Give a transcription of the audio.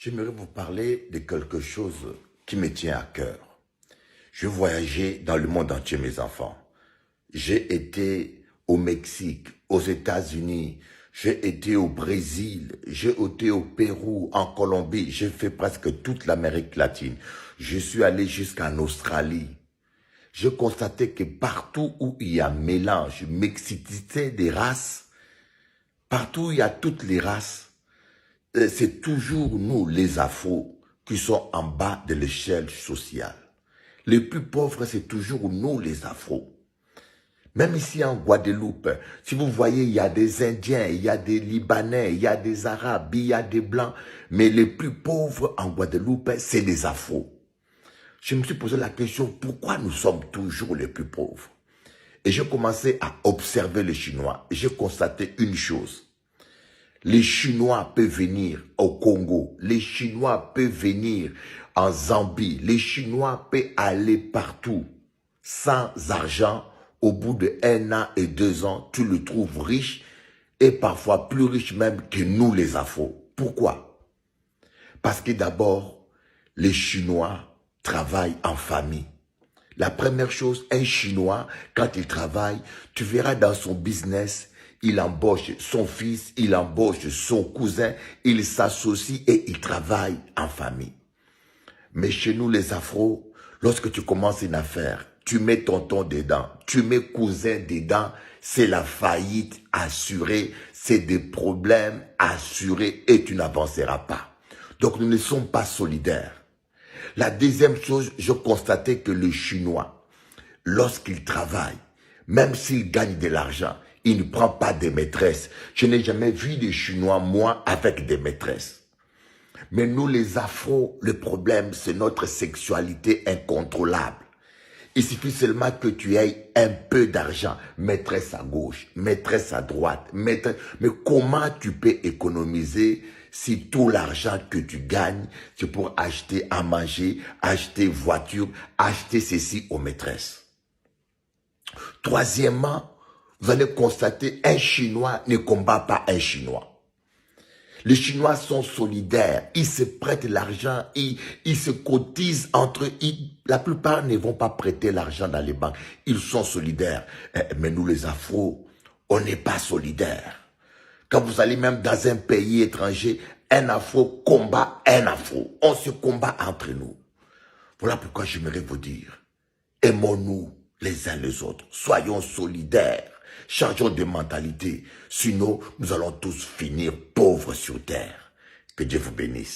J'aimerais vous parler de quelque chose qui me tient à cœur. Je voyageais dans le monde entier, mes enfants. J'ai été au Mexique, aux États-Unis, j'ai été au Brésil, j'ai été au Pérou, en Colombie, j'ai fait presque toute l'Amérique latine. Je suis allé jusqu'en Australie. Je constatais que partout où il y a mélange, mixité des races, partout où il y a toutes les races, c'est toujours nous, les Afros, qui sont en bas de l'échelle sociale. Les plus pauvres, c'est toujours nous, les Afros. Même ici en Guadeloupe, si vous voyez, il y a des Indiens, il y a des Libanais, il y a des Arabes, il y a des Blancs, mais les plus pauvres en Guadeloupe, c'est les Afros. Je me suis posé la question, pourquoi nous sommes toujours les plus pauvres? Et j'ai commencé à observer les Chinois. Et j'ai constaté une chose. Les Chinois peuvent venir au Congo, les Chinois peuvent venir en Zambie, les Chinois peuvent aller partout. Sans argent, au bout de 1 an et 2 ans, tu le trouves riche et parfois plus riche même que nous les Afros. Pourquoi? Parce que d'abord, les Chinois travaillent en famille. La première chose, un Chinois, quand il travaille, tu verras dans son business, il embauche son fils, il embauche son cousin, il s'associe et il travaille en famille. Mais chez nous les Afros, lorsque tu commences une affaire, tu mets tonton dedans, tu mets cousin dedans, c'est la faillite assurée, c'est des problèmes assurés et tu n'avanceras pas. Donc nous ne sommes pas solidaires. La deuxième chose, je constatais que les Chinois, lorsqu'ils travaillent, même s'ils gagnent de l'argent, ils ne prennent pas des maîtresses. Je n'ai jamais vu des Chinois, moi, avec des maîtresses. Mais nous, les Afros, le problème, c'est notre sexualité incontrôlable. Il suffit seulement que tu aies un peu d'argent, maîtresse à gauche, maîtresse à droite, maîtresse. Mais comment tu peux économiser si tout l'argent que tu gagnes, c'est pour acheter à manger, acheter voiture, acheter ceci aux maîtresses? Troisièmement, vous allez constater un Chinois ne combat pas un Chinois. Les Chinois sont solidaires, ils se prêtent l'argent, ils se cotisent entre eux. La plupart ne vont pas prêter l'argent dans les banques, ils sont solidaires. Mais nous les Afros, on n'est pas solidaires. Quand vous allez même dans un pays étranger, un Afro combat un Afro. On se combat entre nous. Voilà pourquoi j'aimerais vous dire, aimons-nous les uns les autres, soyons solidaires. Changeons de mentalité, sinon nous allons tous finir pauvres sur terre. Que Dieu vous bénisse.